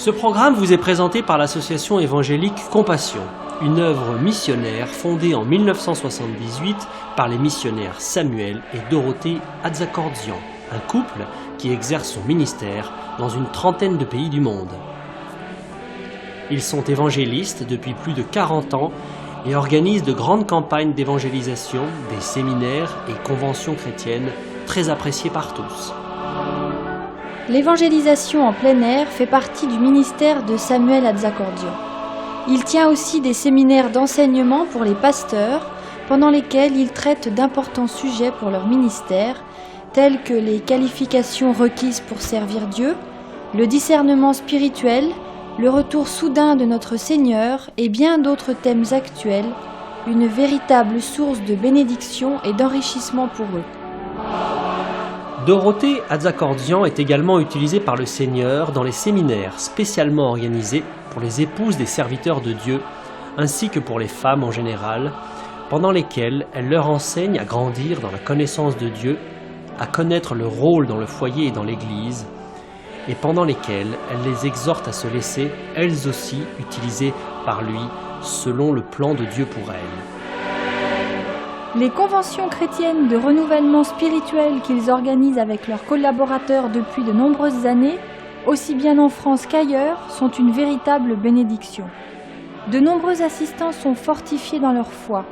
Ce programme vous est présenté par l'association évangélique Compassion, une œuvre missionnaire fondée en 1978 par les missionnaires Samuel et Dorothée Atzakordzian, un couple qui exerce son ministère dans une trentaine de pays du monde. Ils sont évangélistes depuis plus de 40 ans et organisent de grandes campagnes d'évangélisation, des séminaires et conventions chrétiennes très appréciées par tous. L'évangélisation en plein air fait partie du ministère de Samuel Atzakordzian. Il tient aussi des séminaires d'enseignement pour les pasteurs, pendant lesquels il traite d'importants sujets pour leur ministère, tels que les qualifications requises pour servir Dieu, le discernement spirituel, le retour soudain de notre Seigneur et bien d'autres thèmes actuels, une véritable source de bénédiction et d'enrichissement pour eux. Dorothée Atzakordzian est également utilisée par le Seigneur dans les séminaires spécialement organisés pour les épouses des serviteurs de Dieu, ainsi que pour les femmes en général, pendant lesquels elle leur enseigne à grandir dans la connaissance de Dieu, à connaître leur rôle dans le foyer et dans l'Église, et pendant lesquels elle les exhorte à se laisser, elles aussi, utilisées par lui, selon le plan de Dieu pour elles. Les conventions chrétiennes de renouvellement spirituel qu'ils organisent avec leurs collaborateurs depuis de nombreuses années, aussi bien en France qu'ailleurs, sont une véritable bénédiction. De nombreux assistants sont fortifiés dans leur foi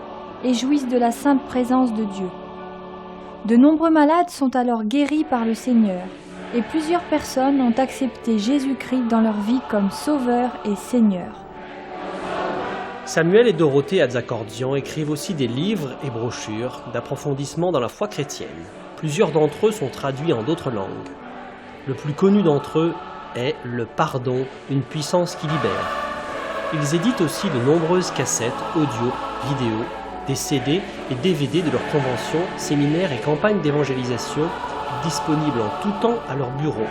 et jouissent de la sainte présence de Dieu. De nombreux malades sont alors guéris par le Seigneur et plusieurs personnes ont accepté Jésus-Christ dans leur vie comme Sauveur et Seigneur. Samuel et Dorothée Atzakordzian écrivent aussi des livres et brochures d'approfondissement dans la foi chrétienne. Plusieurs d'entre eux sont traduits en d'autres langues. Le plus connu d'entre eux est « Le pardon, une puissance qui libère ». Ils éditent aussi de nombreuses cassettes, audio, vidéo, des CD et DVD de leurs conventions, séminaires et campagnes d'évangélisation disponibles en tout temps à leur bureau.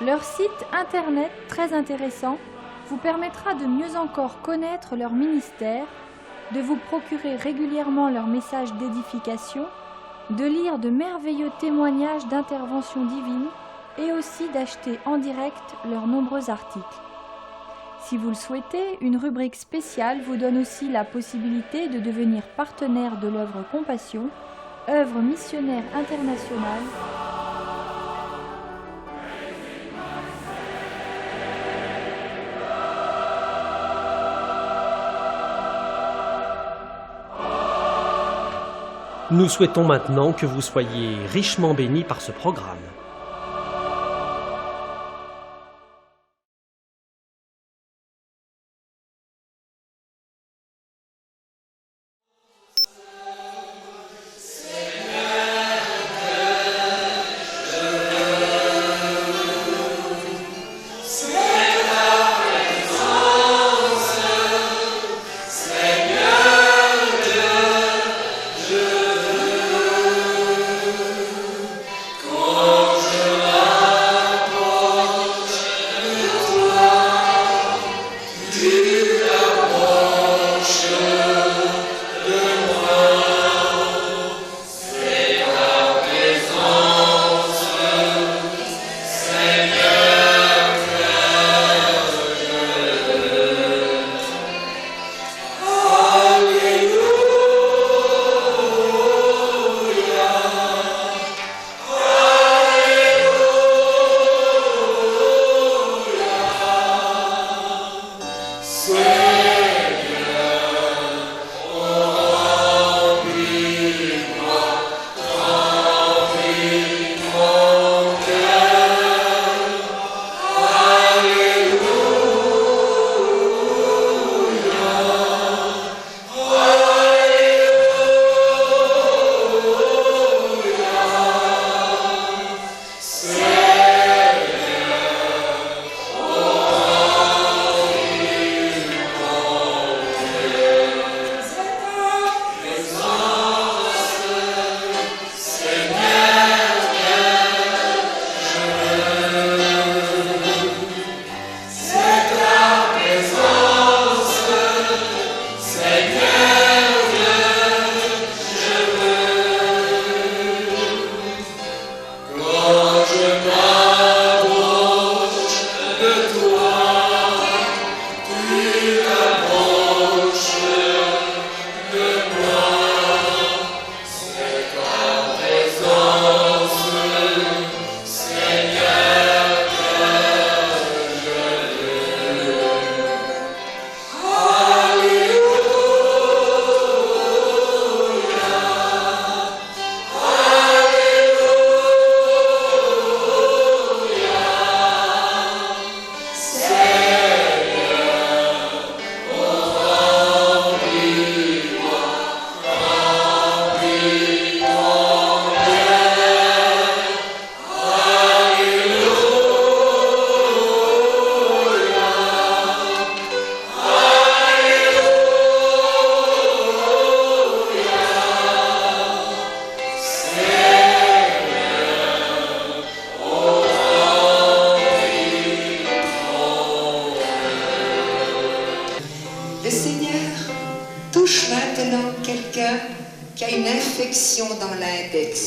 Leur site internet très intéressant vous permettra de mieux encore connaître leur ministère, de vous procurer régulièrement leurs messages d'édification, de lire de merveilleux témoignages d'intervention divine et aussi d'acheter en direct leurs nombreux articles. Si vous le souhaitez, une rubrique spéciale vous donne aussi la possibilité de devenir partenaire de l'œuvre Compassion, œuvre missionnaire internationale. Nous souhaitons maintenant que vous soyez richement bénis par ce programme. Oh infection dans l'index.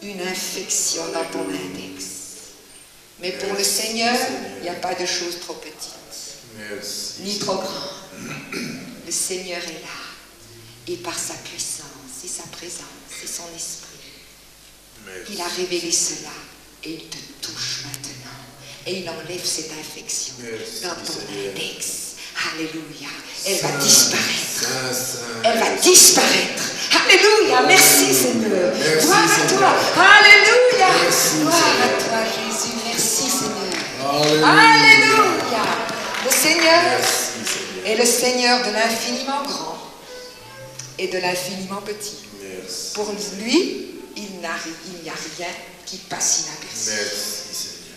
Une infection dans ton index. Mais pour le Seigneur, il n'y a pas de choses trop petites, ni trop grandes. Le Seigneur est là. Et par sa puissance, et sa présence, et son esprit, il a révélé cela. Et il te touche maintenant. Et il enlève cette infection dans ton index. Alléluia. Elle va disparaître. Elle va disparaître. Alléluia. Merci Seigneur. Gloire à toi. Alléluia. Gloire à toi Jésus. Merci Seigneur. Alléluia. Le Seigneur est le Seigneur de l'infiniment grand et de l'infiniment petit. Pour lui, il n'y a rien qui passe inaperçu.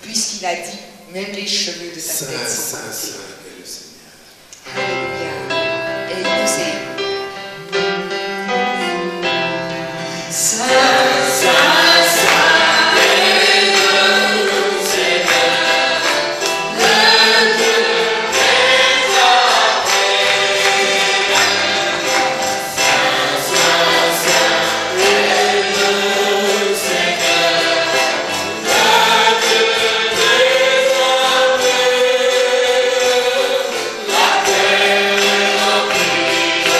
Puisqu'il a dit, même les cheveux de ta tête sont comptés. Alléluia. Et il nous aime. Saint, Saint, Saint est le Seigneur, le Dieu exalté. Saint, Saint, Saint est le Seigneur, le Dieu exalté. La terre est remplie de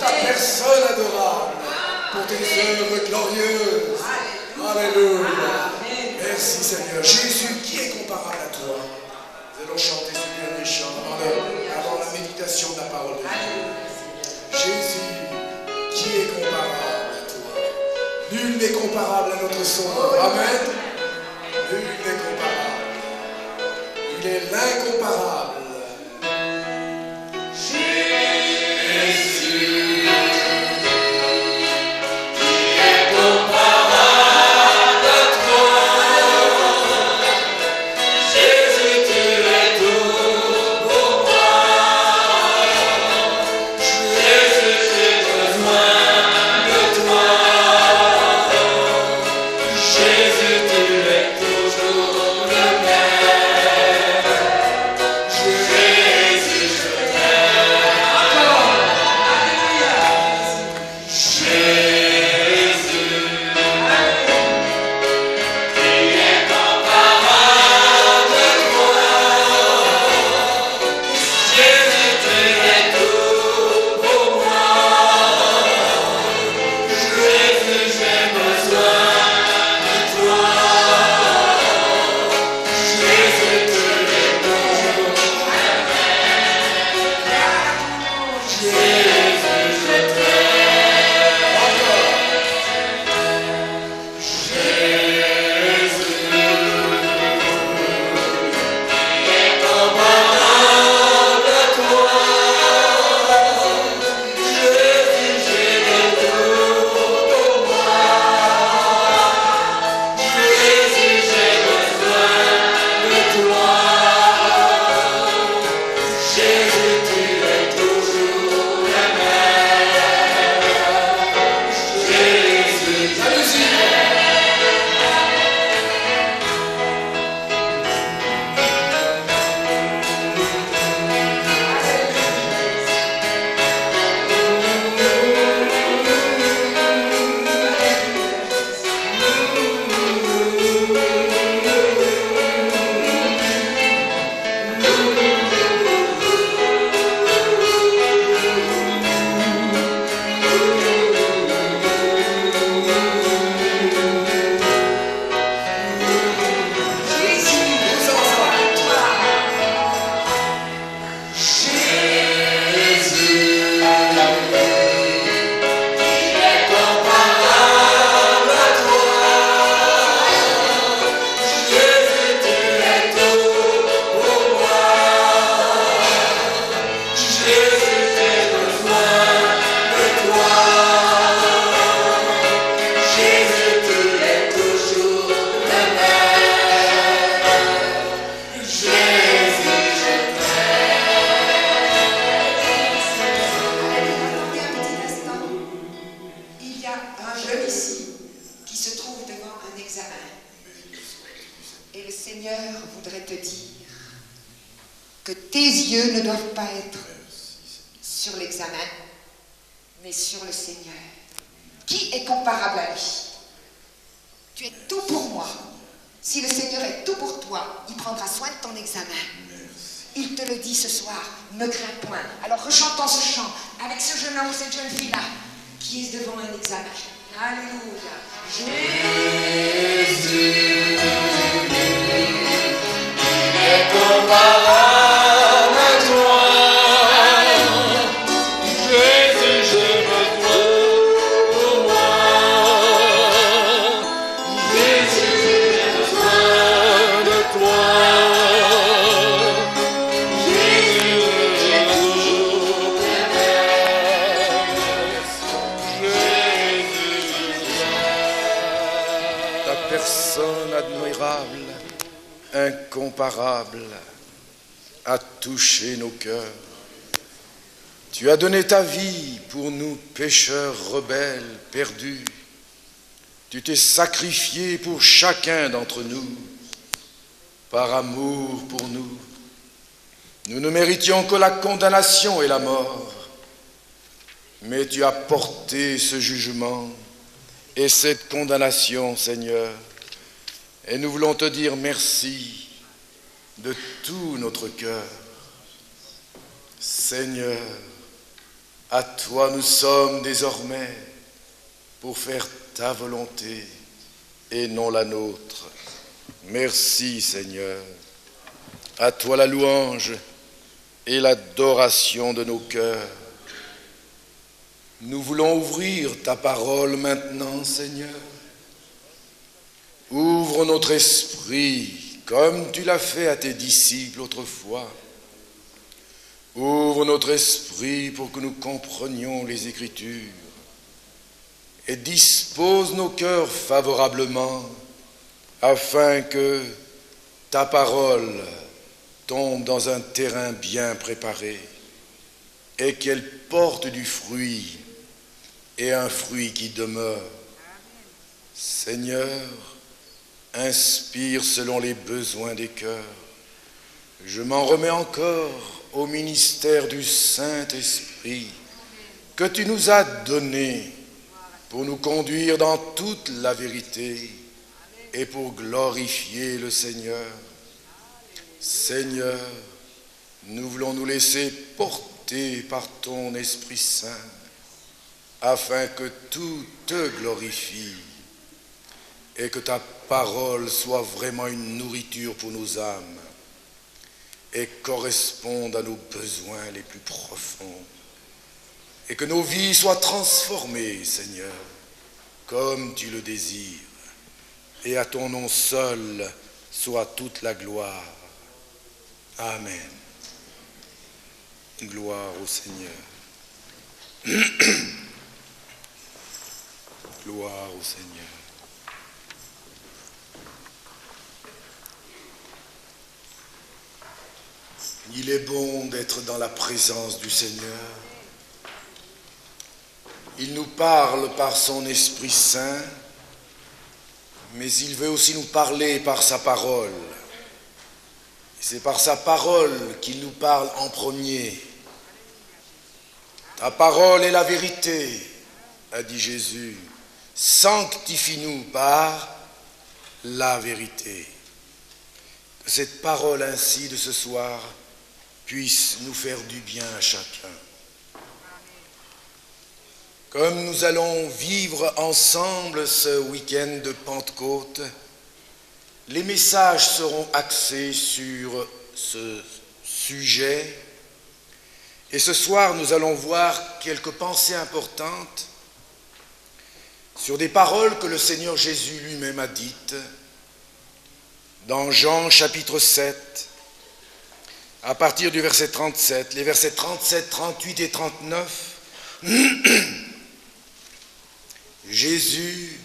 ta personne adorable, pour tes œuvres glorieuses. Alléluia. Merci Seigneur. Jésus, qui est comparable à toi? Nous allons chanter ce dernier chant avant la méditation de la parole de Dieu. Jésus, qui est comparable à toi? Nul n'est comparable à notre Sauveur. Amen. Nul n'est comparable. Il est l'incomparable. Incomparable, a touché nos cœurs. Tu as donné ta vie pour nous, pécheurs rebelles, perdus. Tu t'es sacrifié pour chacun d'entre nous, par amour pour nous. Nous ne méritions que la condamnation et la mort, mais tu as porté ce jugement et cette condamnation, Seigneur. Et nous voulons te dire merci de tout notre cœur. Seigneur, À toi nous sommes désormais pour faire ta volonté et non la nôtre. Merci Seigneur. À toi la louange et l'adoration de nos cœurs. Nous voulons ouvrir ta parole maintenant, Seigneur. Ouvre notre esprit comme tu l'as fait à tes disciples autrefois. Ouvre notre esprit pour que nous comprenions les Écritures et dispose nos cœurs favorablement afin que ta parole tombe dans un terrain bien préparé et qu'elle porte du fruit et un fruit qui demeure. Seigneur, inspire selon les besoins des cœurs. Je m'en remets encore au ministère du Saint-Esprit que tu nous as donné pour nous conduire dans toute la vérité et pour glorifier le Seigneur. Seigneur, nous voulons nous laisser porter par ton Esprit Saint afin que tout te glorifie et que ta parole soit vraiment une nourriture pour nos âmes et corresponde à nos besoins les plus profonds et que nos vies soient transformées, Seigneur, comme tu le désires. Et à ton nom seul soit toute la gloire. Amen. Gloire au Seigneur. Gloire au Seigneur. Il est bon d'être dans la présence du Seigneur. Il nous parle par son Esprit Saint, mais il veut aussi nous parler par sa parole. C'est par sa parole qu'il nous parle en premier. Ta parole est la vérité, a dit Jésus. Sanctifie-nous par la vérité. Que cette parole ainsi de ce soir puisse nous faire du bien à chacun. Comme nous allons vivre ensemble ce week-end de Pentecôte, les messages seront axés sur ce sujet. Et ce soir, nous allons voir quelques pensées importantes sur des paroles que le Seigneur Jésus lui-même a dites dans Jean chapitre 7, à partir du verset 37, les versets 37, 38 et 39. Jésus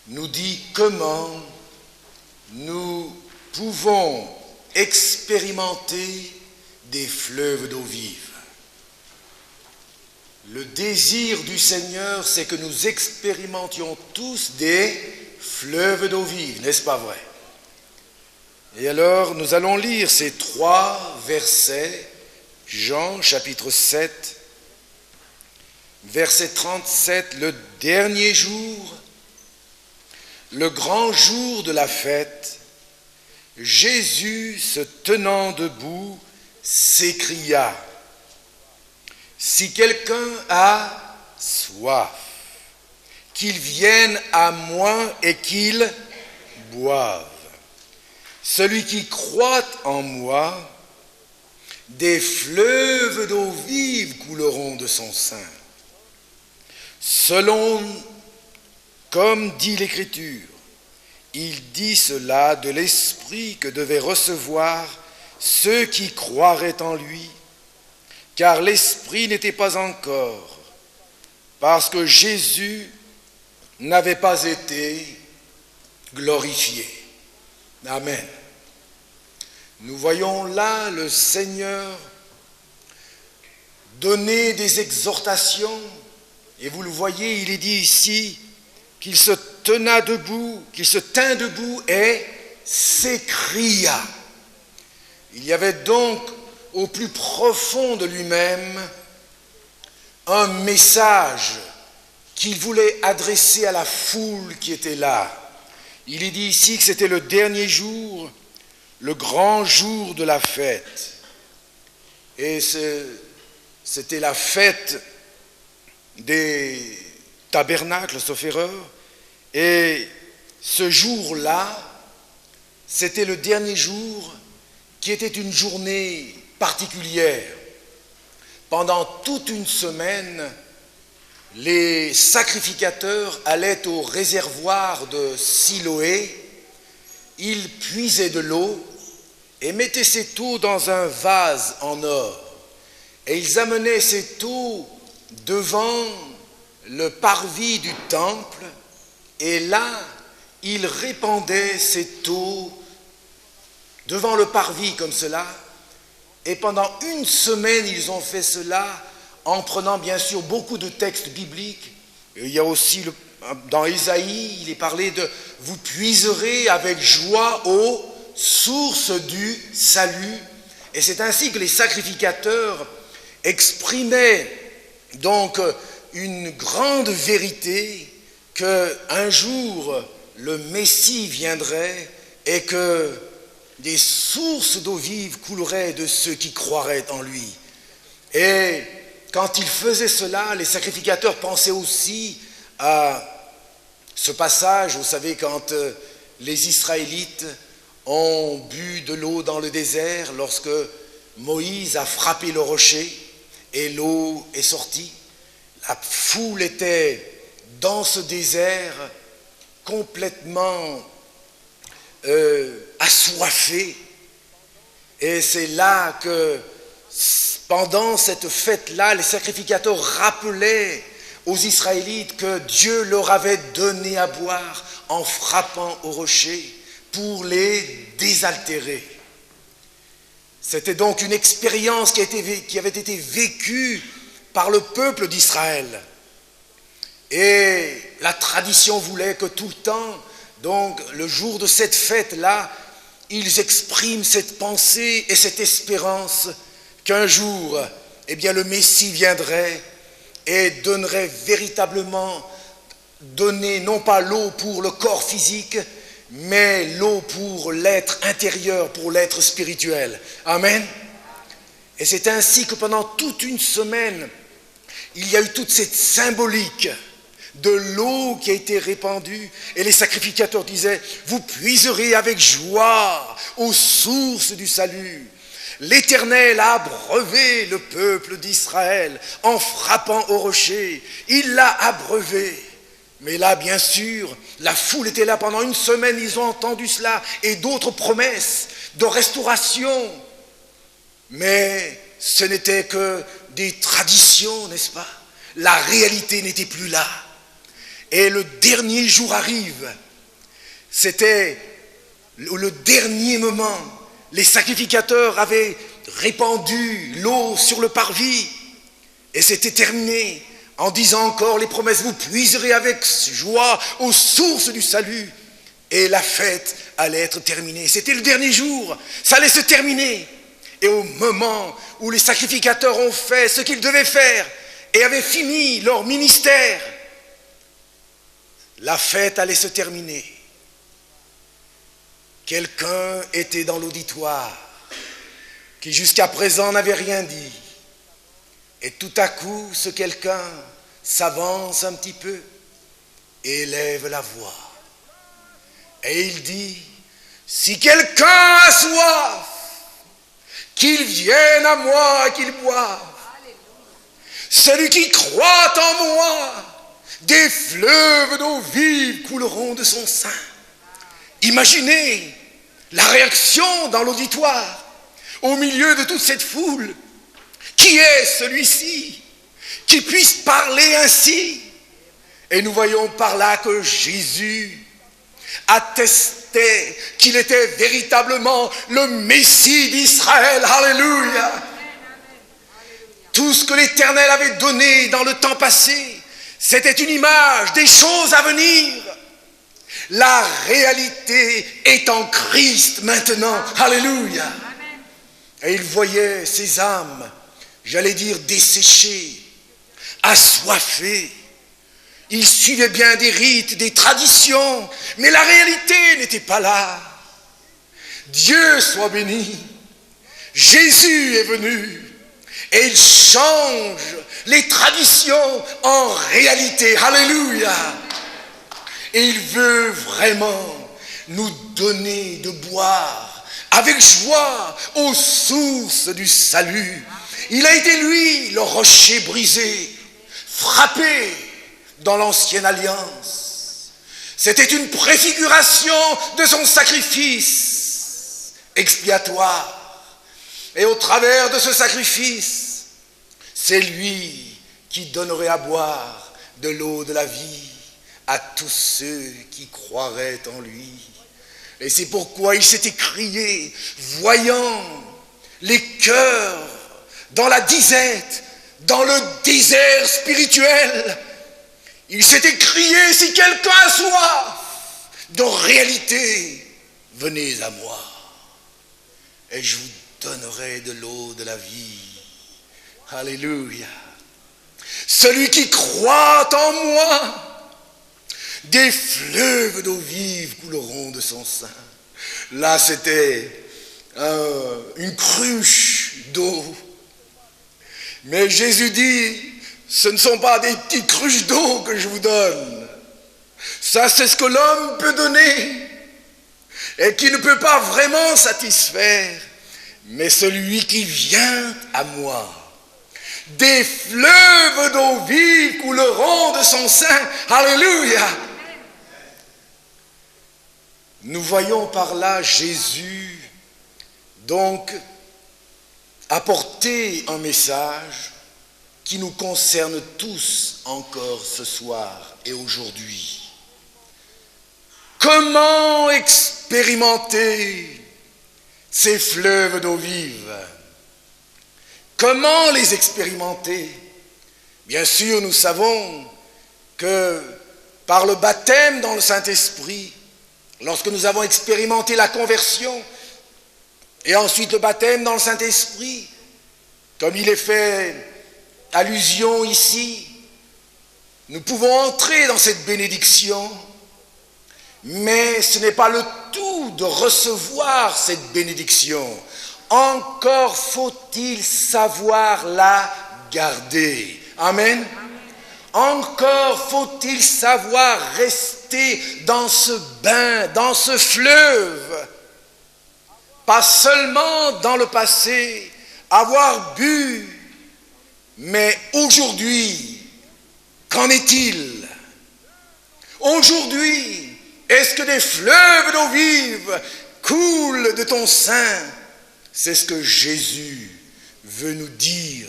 nous dit comment nous pouvons expérimenter des fleuves d'eau vive. Le désir du Seigneur, c'est que nous expérimentions tous des fleuves d'eau vive, n'est-ce pas vrai? Et alors, nous allons lire ces 3 versets, Jean chapitre 7, verset 37, le dernier jour, le grand jour de la fête, Jésus, se tenant debout, s'écria : si quelqu'un a soif, qu'il vienne à moi et qu'il boive. Celui qui croit en moi, des fleuves d'eau vive couleront de son sein. Selon, comme dit l'Écriture, il dit cela de l'Esprit que devaient recevoir ceux qui croiraient en lui, car l'Esprit n'était pas encore, parce que Jésus n'avait pas été glorifié. Amen. Nous voyons là le Seigneur donner des exhortations, et vous le voyez, il est dit ici qu'il se tint debout et s'écria. Il y avait donc au plus profond de lui-même un message qu'il voulait adresser à la foule qui était là. Il est dit ici que c'était le dernier jour, le grand jour de la fête. Et c'était la fête des tabernacles, sauf erreur, et ce jour-là, c'était le dernier jour qui était une journée particulière. Pendant toute une semaine, les sacrificateurs allaient au réservoir de Siloé, ils puisaient de l'eau et mettaient cette eau dans un vase en or. Et ils amenaient cette eau devant le parvis du temple, et là, ils répandaient cette eau devant le parvis comme cela, et pendant une semaine, ils ont fait cela en prenant bien sûr beaucoup de textes bibliques. Et il y a aussi, dans Ésaïe, il est parlé de « Vous puiserez avec joie aux sources du salut ». Et c'est ainsi que les sacrificateurs exprimaient donc une grande vérité qu'un jour le Messie viendrait et que des sources d'eau vive couleraient de ceux qui croiraient en lui. Et quand ils faisaient cela, les sacrificateurs pensaient aussi à ce passage, vous savez, quand les Israélites ont bu de l'eau dans le désert, lorsque Moïse a frappé le rocher et l'eau est sortie. La foule était dans ce désert complètement assoiffée. Et c'est là que, pendant cette fête-là, les sacrificateurs rappelaient aux Israélites que Dieu leur avait donné à boire en frappant au rocher pour les désaltérer. C'était donc une expérience qui avait été vécue par le peuple d'Israël. Et la tradition voulait que tout le temps, donc le jour de cette fête-là, ils expriment cette pensée et cette espérance qu'un jour, eh bien, le Messie viendrait et donnerait véritablement, donner non pas l'eau pour le corps physique, mais l'eau pour l'être intérieur, pour l'être spirituel. Amen. Et c'est ainsi que pendant toute une semaine, il y a eu toute cette symbolique de l'eau qui a été répandue, et les sacrificateurs disaient, vous puiserez avec joie aux sources du salut. L'Éternel a abreuvé le peuple d'Israël en frappant au rocher. Il l'a abreuvé. Mais là, bien sûr, la foule était là pendant une semaine, ils ont entendu cela, et d'autres promesses de restauration. Mais ce n'était que des traditions, n'est-ce pas? La réalité n'était plus là. Et le dernier jour arrive. C'était le dernier moment. Les sacrificateurs avaient répandu l'eau sur le parvis. Et c'était terminé en disant encore les promesses. Vous puiserez avec joie aux sources du salut. Et la fête allait être terminée. C'était le dernier jour. Ça allait se terminer. Et au moment où les sacrificateurs ont fait ce qu'ils devaient faire et avaient fini leur ministère, la fête allait se terminer. Quelqu'un était dans l'auditoire qui jusqu'à présent n'avait rien dit. Et tout à coup, ce quelqu'un s'avance un petit peu et élève la voix. Et il dit, si quelqu'un a soif, qu'il vienne à moi et qu'il boive. Celui qui croit en moi, des fleuves d'eau vive couleront de son sein. Imaginez la réaction dans l'auditoire, au milieu de toute cette foule. Qui est celui-ci qui puisse parler ainsi? Et nous voyons par là que Jésus attestait qu'il était véritablement le Messie d'Israël. Alléluia! Tout ce que l'Éternel avait donné dans le temps passé, c'était une image des choses à venir. La réalité est en Christ maintenant. Alléluia! Et il voyait ces âmes, j'allais dire desséchées, assoiffées. Il suivait bien des rites, des traditions, mais la réalité n'était pas là. Dieu soit béni. Jésus est venu. Et il change les traditions en réalité. Alléluia. Et il veut vraiment nous donner de boire avec joie aux sources du salut. Il a été lui le rocher brisé, frappé dans l'ancienne alliance. C'était une préfiguration de son sacrifice expiatoire. Et au travers de ce sacrifice, c'est lui qui donnerait à boire de l'eau de la vie à tous ceux qui croiraient en lui. Et c'est pourquoi il s'est écrié, voyant les cœurs dans la disette, dans le désert spirituel, il s'est écrié, si quelqu'un a soif de réalité, venez à moi et je vous donnerai de l'eau de la vie. Alléluia. Celui qui croit en moi, des fleuves d'eau vive couleront de son sein. Là, c'était une cruche d'eau. Mais Jésus dit, ce ne sont pas des petites cruches d'eau que je vous donne. Ça, c'est ce que l'homme peut donner et qui ne peut pas vraiment satisfaire. Mais celui qui vient à moi, des fleuves d'eau vive couleront de son sein. Alléluia. Nous voyons par là Jésus donc apporter un message qui nous concerne tous encore ce soir et aujourd'hui. Comment expérimenter ces fleuves d'eau vive? Comment les expérimenter? Bien sûr, nous savons que par le baptême dans le Saint-Esprit, lorsque nous avons expérimenté la conversion, et ensuite le baptême dans le Saint-Esprit, comme il est fait allusion ici, nous pouvons entrer dans cette bénédiction, mais ce n'est pas le tout de recevoir cette bénédiction. Encore faut-il savoir la garder. Amen. Encore faut-il savoir rester dans ce bain, dans ce fleuve. Pas seulement dans le passé, avoir bu, mais aujourd'hui, qu'en est-il? Aujourd'hui, est-ce que des fleuves d'eau vive coulent de ton sein? C'est ce que Jésus veut nous dire.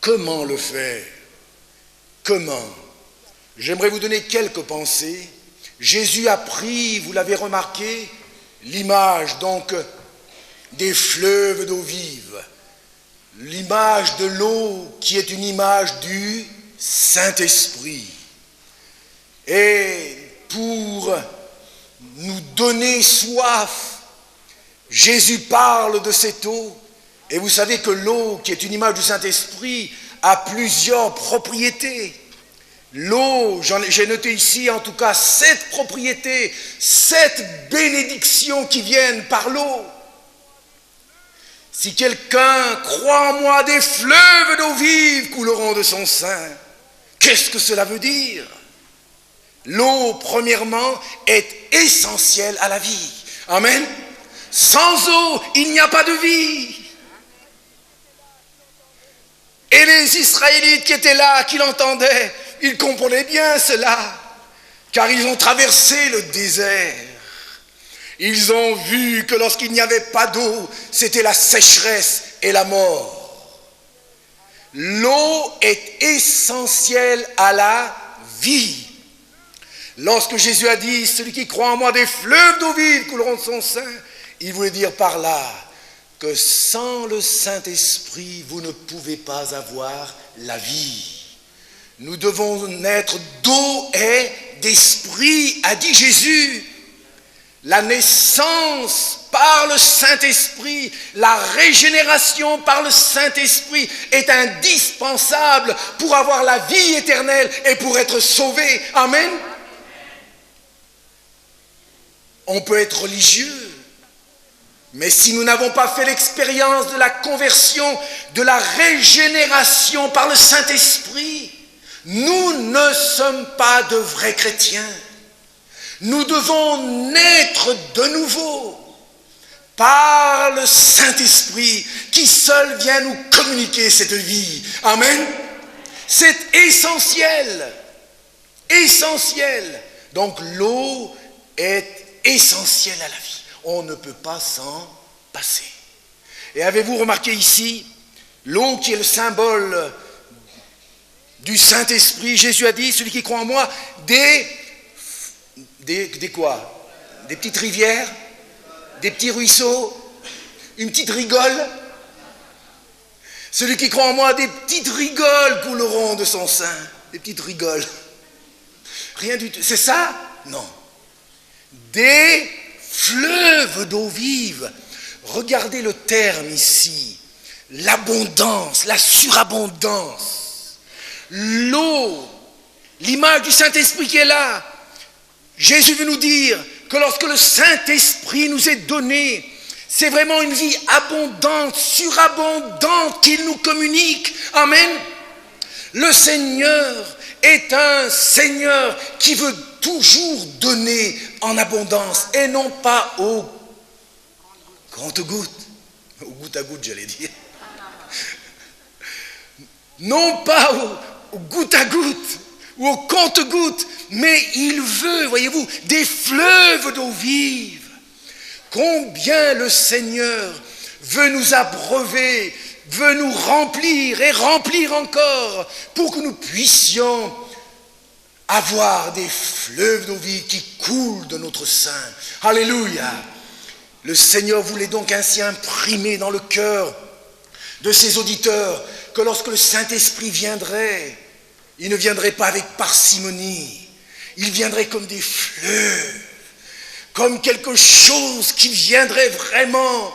Comment le faire? Comment? J'aimerais vous donner quelques pensées. Jésus a pris, vous l'avez remarqué, l'image donc des fleuves d'eau vive, l'image de l'eau qui est une image du Saint-Esprit. Et pour nous donner soif, Jésus parle de cette eau, et vous savez que l'eau, qui est une image du Saint-Esprit, a plusieurs propriétés. L'eau, j'ai noté ici en tout cas 7 propriétés, 7 bénédictions qui viennent par l'eau. Si quelqu'un croit en moi, des fleuves d'eau vive couleront de son sein. Qu'est-ce que cela veut dire? L'eau, premièrement, est essentielle à la vie. Amen. Sans eau, il n'y a pas de vie. Et les Israélites qui étaient là, qui l'entendaient, ils comprenaient bien cela, car ils ont traversé le désert. Ils ont vu que lorsqu'il n'y avait pas d'eau, c'était la sécheresse et la mort. L'eau est essentielle à la vie. Lorsque Jésus a dit, celui qui croit en moi, des fleuves d'eau vive couleront de son sein, il voulait dire par là que sans le Saint-Esprit, vous ne pouvez pas avoir la vie. Nous devons naître d'eau et d'esprit, a dit Jésus. La naissance par le Saint-Esprit, la régénération par le Saint-Esprit est indispensable pour avoir la vie éternelle et pour être sauvé. Amen. On peut être religieux, Mais si nous n'avons pas fait l'expérience de la conversion, de la régénération par le Saint-Esprit, nous ne sommes pas de vrais chrétiens. Nous devons naître de nouveau par le Saint-Esprit qui seul vient nous communiquer cette vie. Amen. C'est essentiel. Essentiel. Donc l'eau est essentielle à la vie. On ne peut pas s'en passer. Et avez-vous remarqué ici, l'eau qui est le symbole du Saint-Esprit, Jésus a dit, celui qui croit en moi, des quoi? Des petites rivières, des petits ruisseaux, une petite rigole. Celui qui croit en moi, des petites rigoles couleront de son sein. Des petites rigoles. Rien du tout. C'est ça? Non. Des fleuves d'eau vive. Regardez le terme ici. L'abondance, la surabondance. L'eau, l'image du Saint-Esprit qui est là. Jésus veut nous dire que lorsque le Saint-Esprit nous est donné, c'est vraiment une vie abondante, surabondante qu'il nous communique. Amen. Le Seigneur est un Seigneur qui veut toujours donner en abondance et non pas au compte-gouttes. Au goutte à goutte, j'allais dire. Non pas au goutte à goutte ou au compte-gouttes, mais il veut, voyez-vous, des fleuves d'eau vive. Combien le Seigneur veut nous abreuver, veut nous remplir et remplir encore pour que nous puissions avoir des fleuves d'eau vive qui coulent de notre sein. Alléluia. Le Seigneur voulait donc ainsi imprimer dans le cœur de ses auditeurs que lorsque le Saint-Esprit viendrait, il ne viendrait pas avec parcimonie, il viendrait comme des fleuves, comme quelque chose qui viendrait vraiment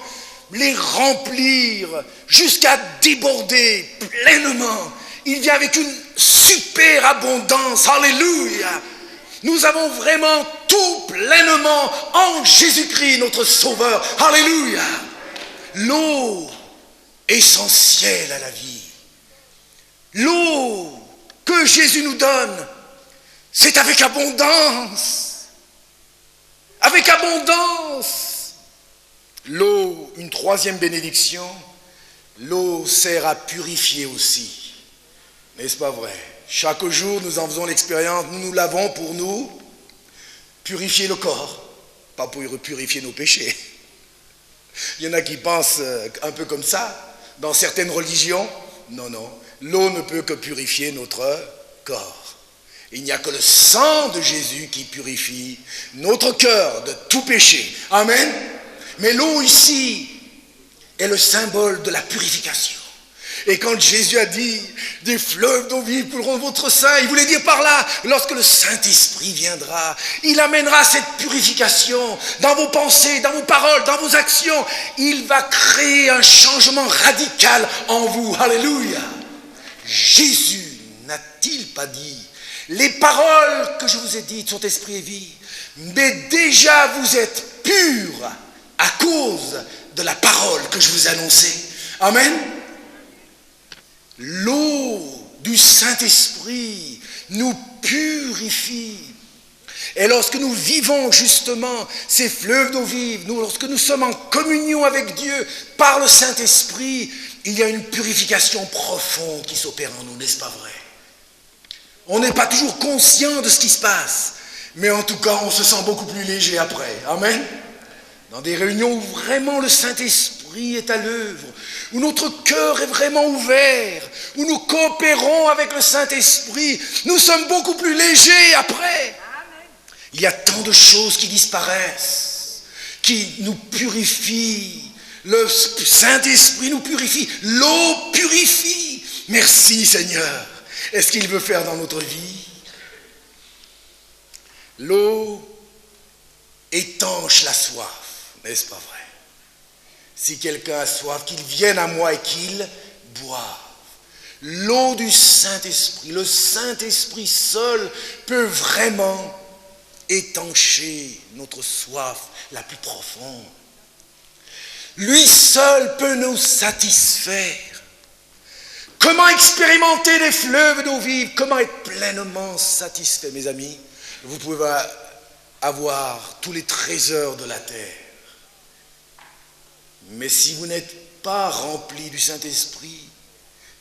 les remplir jusqu'à déborder pleinement. Il vient avec une super abondance. Alléluia. Nous avons vraiment tout pleinement en Jésus-Christ, notre Sauveur. Alléluia. L'eau essentielle à la vie. L'eau que Jésus nous donne, c'est avec abondance. Avec abondance. L'eau, une troisième bénédiction, l'eau sert à purifier aussi. N'est-ce pas vrai? Chaque jour, nous en faisons l'expérience, nous l'avons pour nous purifier le corps, pas pour purifier nos péchés. Il y en a qui pensent un peu comme ça, dans certaines religions. Non, non, l'eau ne peut que purifier notre corps. Il n'y a que le sang de Jésus qui purifie notre cœur de tout péché. Amen. Mais l'eau ici est le symbole de la purification. Et quand Jésus a dit « des fleuves d'eau vive couleront de votre sein », il voulait dire par là, lorsque le Saint-Esprit viendra, il amènera cette purification dans vos pensées, dans vos paroles, dans vos actions. Il va créer un changement radical en vous. Alléluia. Jésus n'a-t-il pas dit « les paroles que je vous ai dites sont esprit et vie, mais déjà vous êtes purs à cause de la parole que je vous ai annoncée. » Amen. L'eau du Saint-Esprit nous purifie. Et lorsque nous vivons justement ces fleuves d'eau vive, lorsque nous sommes en communion avec Dieu par le Saint-Esprit, il y a une purification profonde qui s'opère en nous, n'est-ce pas vrai? On n'est pas toujours conscient de ce qui se passe, mais en tout cas, on se sent beaucoup plus léger après. Amen. Dans des réunions où vraiment le Saint-Esprit est à l'œuvre, où notre cœur est vraiment ouvert, où nous coopérons avec le Saint-Esprit, nous sommes beaucoup plus légers après. Il y a tant de choses qui disparaissent, qui nous purifient. Le Saint-Esprit nous purifie, l'eau purifie. Merci Seigneur. Est-ce qu'il veut faire dans notre vie? L'eau étanche la soif, n'est-ce pas vrai? Si quelqu'un a soif, qu'il vienne à moi et qu'il boive. L'eau du Saint-Esprit, le Saint-Esprit seul peut vraiment étancher notre soif la plus profonde. Lui seul peut nous satisfaire. Comment expérimenter les fleuves d'eau vive? Comment être pleinement satisfait, mes amis? Vous pouvez avoir tous les trésors de la terre. Mais si vous n'êtes pas rempli du Saint-Esprit,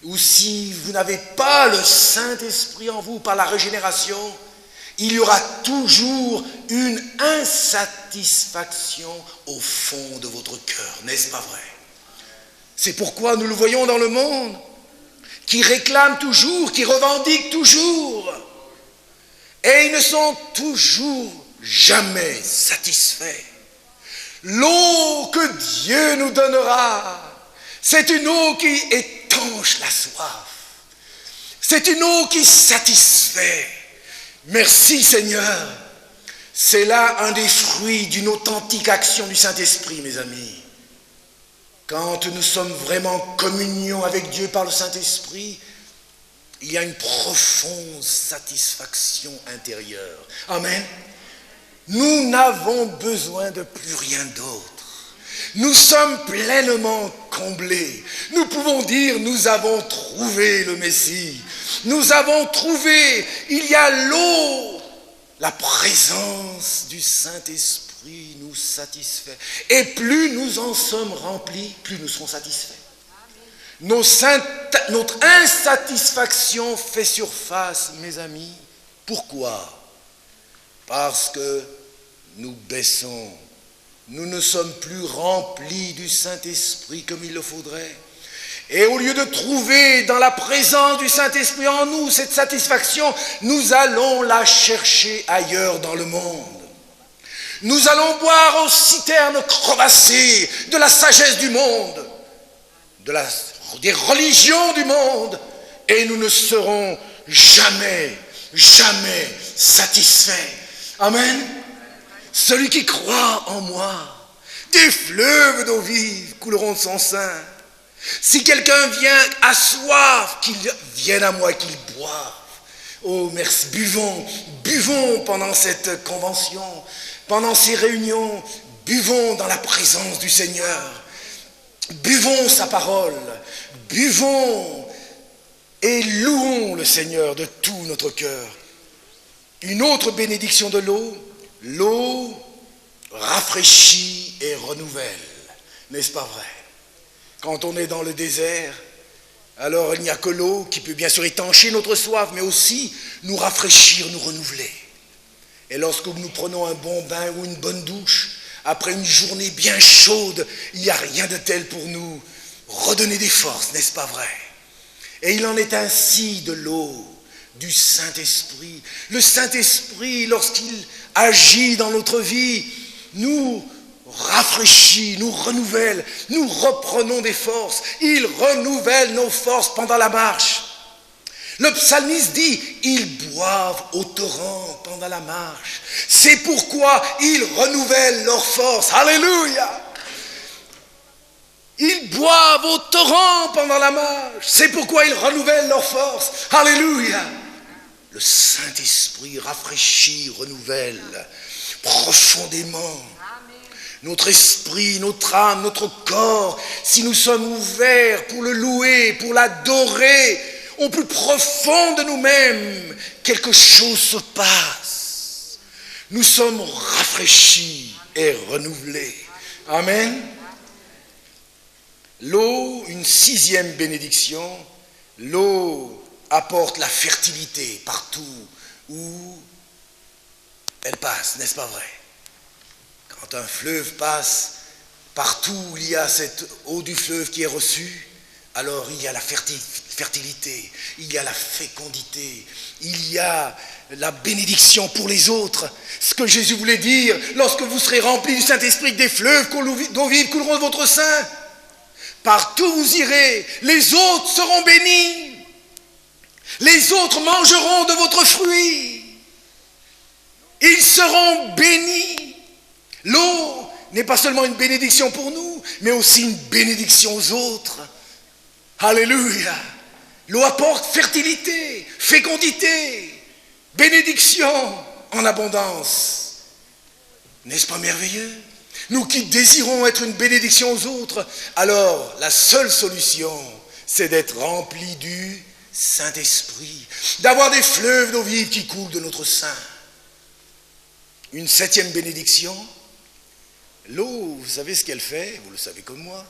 ou si vous n'avez pas le Saint-Esprit en vous par la régénération, il y aura toujours une insatisfaction au fond de votre cœur, n'est-ce pas vrai? C'est pourquoi nous le voyons dans le monde, qui réclament toujours, qui revendiquent toujours, et ils ne sont toujours jamais satisfaits. L'eau que Dieu nous donnera, c'est une eau qui étanche la soif. C'est une eau qui satisfait. Merci Seigneur. C'est là un des fruits d'une authentique action du Saint-Esprit, mes amis. Quand nous sommes vraiment en communion avec Dieu par le Saint-Esprit, il y a une profonde satisfaction intérieure. Amen. Nous n'avons besoin de plus rien d'autre. Nous sommes pleinement comblés. Nous pouvons dire, nous avons trouvé le Messie. Nous avons trouvé, il y a l'eau. La présence du Saint-Esprit nous satisfait. Et plus nous en sommes remplis, plus nous serons satisfaits. Notre insatisfaction fait surface, mes amis. Pourquoi? Parce que nous baissons. Nous ne sommes plus remplis du Saint-Esprit comme il le faudrait. Et au lieu de trouver dans la présence du Saint-Esprit en nous cette satisfaction, nous allons la chercher ailleurs dans le monde. Nous allons boire aux citernes crevassées de la sagesse du monde, des religions du monde, et nous ne serons jamais satisfaits. Amen. Celui qui croit en moi, des fleuves d'eau vive couleront de son sein. Si quelqu'un vient à soif, qu'il vienne à moi et qu'il boive. Oh merci, buvons pendant cette convention, pendant ces réunions, buvons dans la présence du Seigneur. Buvons sa parole, buvons et louons le Seigneur de tout notre cœur. Une autre bénédiction de l'eau rafraîchit et renouvelle, n'est-ce pas vrai? Quand on est dans le désert, alors il n'y a que l'eau qui peut bien sûr étancher notre soif, mais aussi nous rafraîchir, nous renouveler. Et lorsque nous prenons un bon bain ou une bonne douche, après une journée bien chaude, il n'y a rien de tel pour nous redonner des forces, n'est-ce pas vrai? Et il en est ainsi de l'eau, du Saint-Esprit. Le Saint-Esprit, lorsqu'il agit dans notre vie, nous rafraîchit, nous renouvelle, nous reprenons des forces. Il renouvelle nos forces pendant la marche. Le psalmiste dit, ils boivent au torrent pendant la marche. C'est pourquoi ils renouvellent leurs forces. Alléluia! Ils boivent au torrent pendant la marche. C'est pourquoi ils renouvellent leurs forces. Alléluia! Le Saint-Esprit rafraîchit, renouvelle profondément notre esprit, notre âme, notre corps. Si nous sommes ouverts pour le louer, pour l'adorer, au plus profond de nous-mêmes, quelque chose se passe. Nous sommes rafraîchis et renouvelés. Amen. L'eau, une sixième bénédiction, l'eau apporte la fertilité partout où elle passe, n'est-ce pas vrai? Quand un fleuve passe, partout où il y a cette eau du fleuve qui est reçue, alors il y a la fertilité, il y a la fécondité, il y a la bénédiction pour les autres. Ce que Jésus voulait dire, lorsque vous serez remplis du Saint-Esprit, des fleuves d'eau vive couleront de votre sein. Partout où vous irez, les autres seront bénis. Les autres mangeront de votre fruit. Ils seront bénis. L'eau n'est pas seulement une bénédiction pour nous, mais aussi une bénédiction aux autres. Alléluia. L'eau apporte fertilité, fécondité, bénédiction en abondance. N'est-ce pas merveilleux? Nous qui désirons être une bénédiction aux autres, alors la seule solution, c'est d'être remplis du Saint-Esprit, d'avoir des fleuves d'eau vive qui coulent de notre sein. Une 7e bénédiction, l'eau, vous savez ce qu'elle fait, vous le savez comme moi,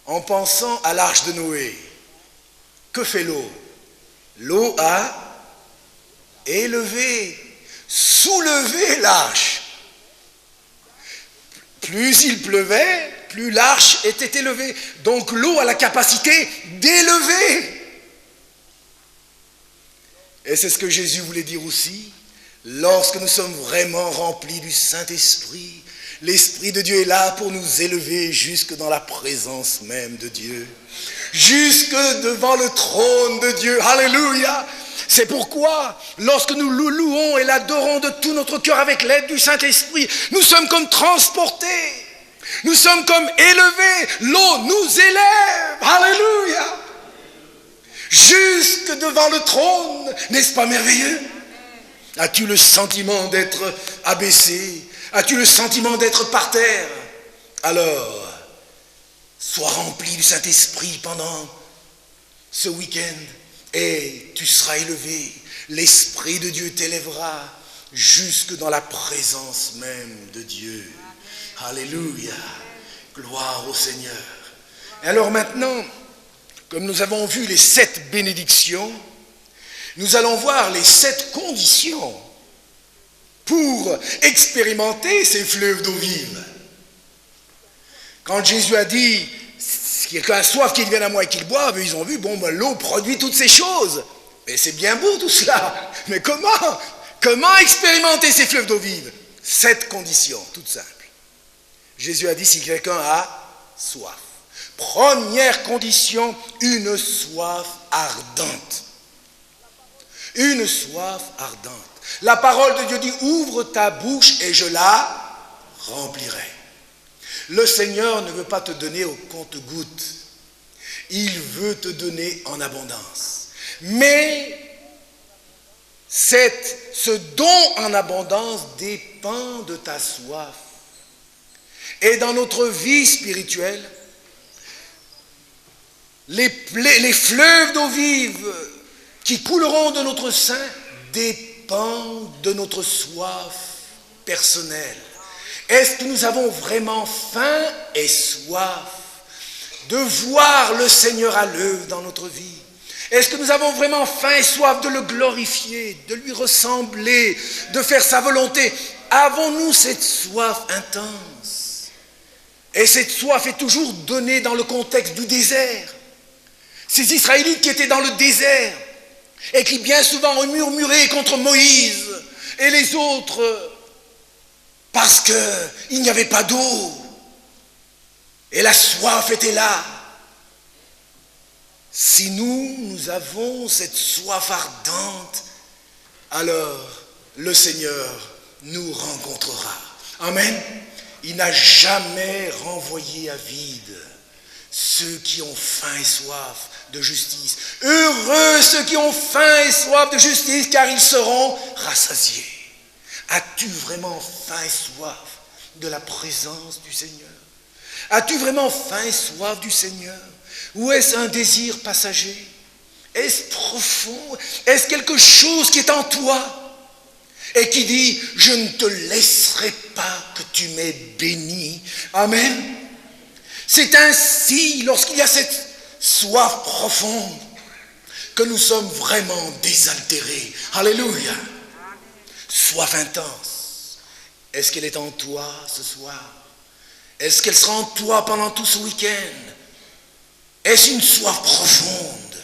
en pensant à l'arche de Noé. Que fait l'eau? L'eau a élevé, soulevé l'arche. Plus il pleuvait, plus l'arche était élevée. Donc l'eau a la capacité d'élever. Et c'est ce que Jésus voulait dire aussi. Lorsque nous sommes vraiment remplis du Saint-Esprit, l'Esprit de Dieu est là pour nous élever jusque dans la présence même de Dieu. Jusque devant le trône de Dieu. Alléluia! C'est pourquoi, lorsque nous le louons et l'adorons de tout notre cœur avec l'aide du Saint-Esprit, nous sommes comme transportés. Nous sommes comme élevés. L'eau nous élève. Alléluia! Jusque devant le trône. N'est-ce pas merveilleux? As-tu le sentiment d'être abaissé? As-tu le sentiment d'être par terre? Alors, sois rempli du Saint-Esprit pendant ce week-end et tu seras élevé. L'Esprit de Dieu t'élèvera jusque dans la présence même de Dieu. Alléluia. Gloire au Seigneur. Et alors maintenant, comme nous avons vu les 7 bénédictions, nous allons voir les 7 conditions pour expérimenter ces fleuves d'eau vive. Quand Jésus a dit, quelqu'un a soif qu'il vienne à moi et qu'il boive, ils ont vu, l'eau produit toutes ces choses. Mais c'est bien beau tout cela. Mais comment expérimenter ces fleuves d'eau vive? 7 conditions, toutes simples. Jésus a dit, si quelqu'un a soif. Première condition, une soif ardente. Une soif ardente. La parole de Dieu dit, ouvre ta bouche et je la remplirai. Le Seigneur ne veut pas te donner au compte-gouttes. Il veut te donner en abondance. Mais ce don en abondance dépend de ta soif. Et dans notre vie spirituelle, les fleuves d'eau vive qui couleront de notre sein dépendent de notre soif personnelle. Est-ce que nous avons vraiment faim et soif de voir le Seigneur à l'œuvre dans notre vie? Est-ce que nous avons vraiment faim et soif de le glorifier, de lui ressembler, de faire sa volonté? Avons-nous cette soif intense? Et cette soif est toujours donnée dans le contexte du désert. Ces Israélites qui étaient dans le désert et qui bien souvent ont murmuré contre Moïse et les autres parce qu'il n'y avait pas d'eau et la soif était là. Si nous avons cette soif ardente, alors le Seigneur nous rencontrera. Amen. Il n'a jamais renvoyé à vide ceux qui ont faim et soif de justice. Heureux ceux qui ont faim et soif de justice, car ils seront rassasiés. As-tu vraiment faim et soif de la présence du Seigneur? As-tu vraiment faim et soif du Seigneur? Ou est-ce un désir passager? Est-ce profond? Est-ce quelque chose qui est en toi et qui dit, je ne te laisserai pas que tu m'aies béni? Amen. C'est ainsi, lorsqu'il y a cette soif profonde, que nous sommes vraiment désaltérés. Alléluia. Soif intense. Est-ce qu'elle est en toi ce soir? Est-ce qu'elle sera en toi pendant tout ce week-end? Est-ce une soif profonde?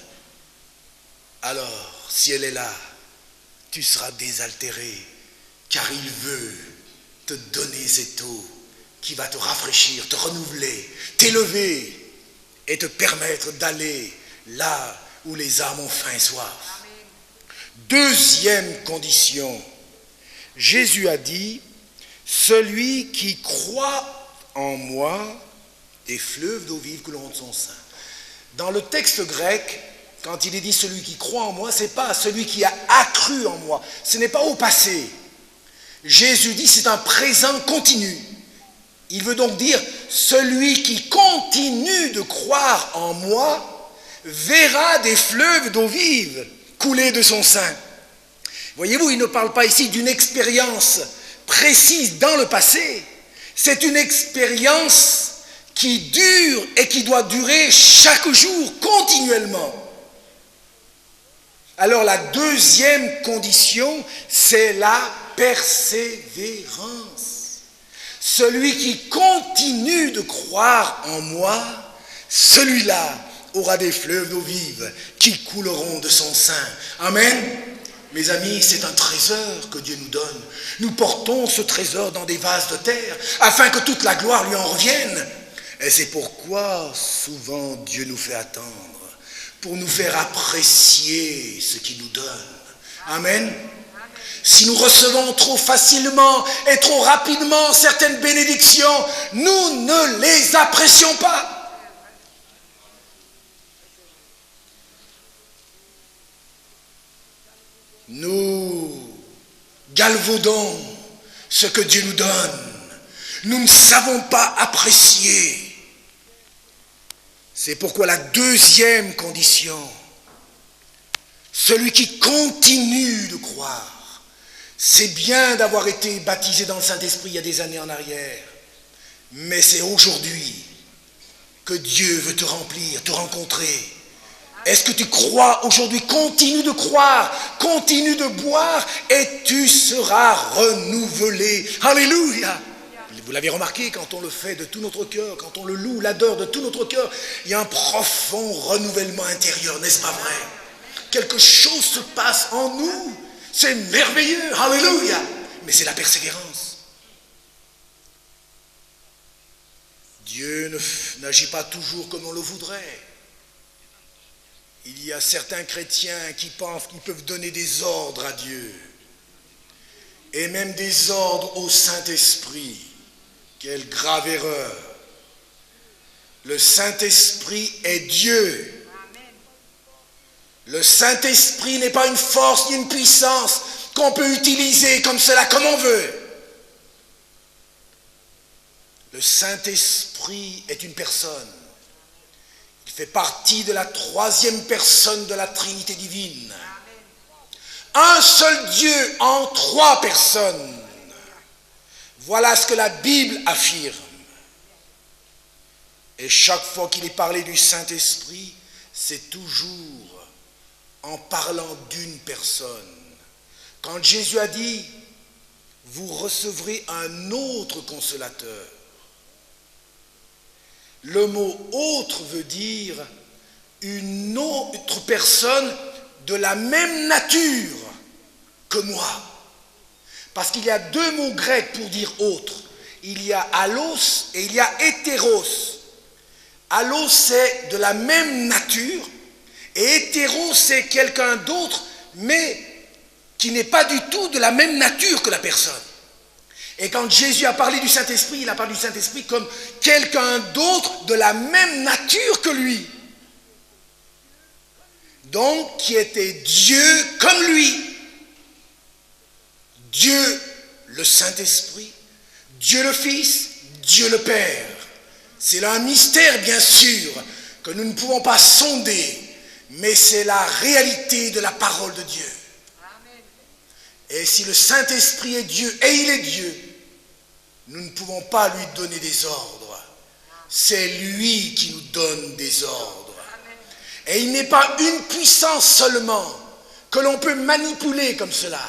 Alors, si elle est là, tu seras désaltéré, car il veut te donner cette eau qui va te rafraîchir, te renouveler, t'élever et te permettre d'aller là où les âmes ont faim et soif. Deuxième condition, Jésus a dit, celui qui croit en moi, des fleuves d'eau vive couleront de son sein. Dans le texte grec, quand il est dit celui qui croit en moi, ce n'est pas celui qui a accru en moi. Ce n'est pas au passé. Jésus dit c'est un présent continu. Il veut donc dire, celui qui continue de croire en moi verra des fleuves d'eau vive couler de son sein. Voyez-vous, il ne parle pas ici d'une expérience précise dans le passé. C'est une expérience qui dure et qui doit durer chaque jour, continuellement. Alors la deuxième condition, c'est la persévérance. Celui qui continue de croire en moi, celui-là aura des fleuves d'eau vive qui couleront de son sein. Amen. Mes amis, c'est un trésor que Dieu nous donne. Nous portons ce trésor dans des vases de terre afin que toute la gloire lui en revienne. Et c'est pourquoi souvent Dieu nous fait attendre, pour nous faire apprécier ce qu'il nous donne. Amen. Si nous recevons trop facilement et trop rapidement certaines bénédictions, nous ne les apprécions pas. Nous galvaudons ce que Dieu nous donne. Nous ne savons pas apprécier. C'est pourquoi la deuxième condition, celui qui continue de croire. C'est bien d'avoir été baptisé dans le Saint-Esprit il y a des années en arrière, mais c'est aujourd'hui que Dieu veut te remplir, te rencontrer. Est-ce que tu crois aujourd'hui? Continue de croire, continue de boire et tu seras renouvelé. Alléluia! Vous l'avez remarqué, quand on le fait de tout notre cœur, quand on le loue, l'adore de tout notre cœur, il y a un profond renouvellement intérieur, n'est-ce pas vrai? Quelque chose se passe en nous. C'est merveilleux, alléluia. Mais c'est la persévérance. Dieu n'agit pas toujours comme on le voudrait. Il y a certains chrétiens qui pensent qu'ils peuvent donner des ordres à Dieu. Et même des ordres au Saint-Esprit. Quelle grave erreur. Le Saint-Esprit est Dieu. Le Saint-Esprit n'est pas une force ni une puissance qu'on peut utiliser comme cela, comme on veut. Le Saint-Esprit est une personne. Il fait partie de la troisième personne de la Trinité divine. Un seul Dieu en trois personnes. Voilà ce que la Bible affirme. Et chaque fois qu'il est parlé du Saint-Esprit, c'est toujours en parlant d'une personne. Quand Jésus a dit, vous recevrez un autre consolateur. Le mot autre veut dire une autre personne de la même nature que moi. Parce qu'il y a deux mots grecs pour dire autre. Il y a allos et il y a hétéros. Allos, c'est de la même nature. Et hétéros, c'est quelqu'un d'autre, mais qui n'est pas du tout de la même nature que la personne. Et quand Jésus a parlé du Saint-Esprit, il a parlé du Saint-Esprit comme quelqu'un d'autre de la même nature que lui. Donc, qui était Dieu comme lui. Dieu le Saint-Esprit, Dieu le Fils, Dieu le Père. C'est là un mystère, bien sûr, que nous ne pouvons pas sonder, mais c'est la réalité de la parole de Dieu. Amen. Et si le Saint-Esprit est Dieu, et il est Dieu, nous ne pouvons pas lui donner des ordres. C'est lui qui nous donne des ordres. Amen. Et il n'est pas une puissance seulement que l'on peut manipuler comme cela.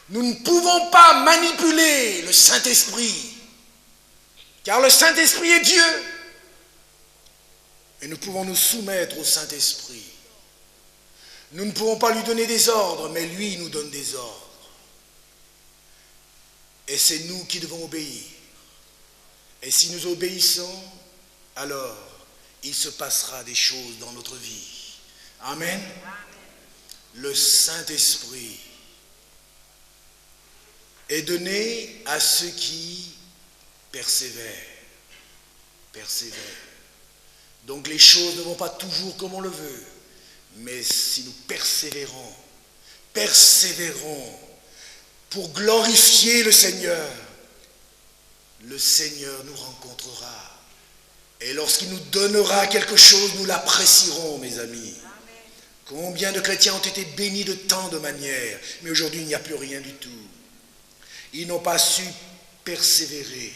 Nous ne pouvons pas manipuler le Saint-Esprit, car le Saint-Esprit est Dieu. Et nous pouvons nous soumettre au Saint-Esprit. Nous ne pouvons pas lui donner des ordres, mais lui nous donne des ordres. Et c'est nous qui devons obéir. Et si nous obéissons, alors il se passera des choses dans notre vie. Amen. Le Saint-Esprit est donné à ceux qui persévèrent. Persévèrent. Donc les choses ne vont pas toujours comme on le veut. Mais si nous persévérons pour glorifier le Seigneur, le Seigneur nous rencontrera. Et lorsqu'il nous donnera quelque chose, nous l'apprécierons, mes amis. Combien de chrétiens ont été bénis de tant de manières, mais aujourd'hui il n'y a plus rien du tout. Ils n'ont pas su persévérer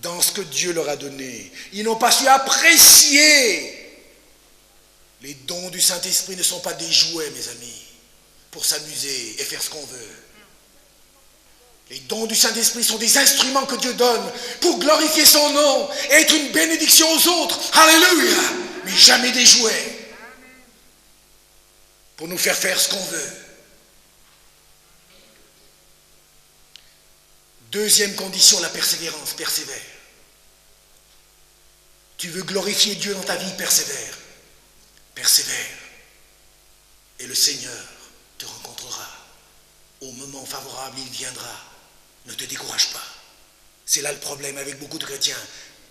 dans ce que Dieu leur a donné. Ils n'ont pas su apprécier. Les dons du Saint-Esprit ne sont pas des jouets, mes amis, pour s'amuser et faire ce qu'on veut. Les dons du Saint-Esprit sont des instruments que Dieu donne pour glorifier son nom et être une bénédiction aux autres. Alléluia! Mais jamais des jouets pour nous faire faire ce qu'on veut. Deuxième condition, la persévérance. Persévère. Tu veux glorifier Dieu dans ta vie, persévère. Persévère. Et le Seigneur te rencontrera. Au moment favorable, il viendra. Ne te décourage pas. C'est là le problème avec beaucoup de chrétiens.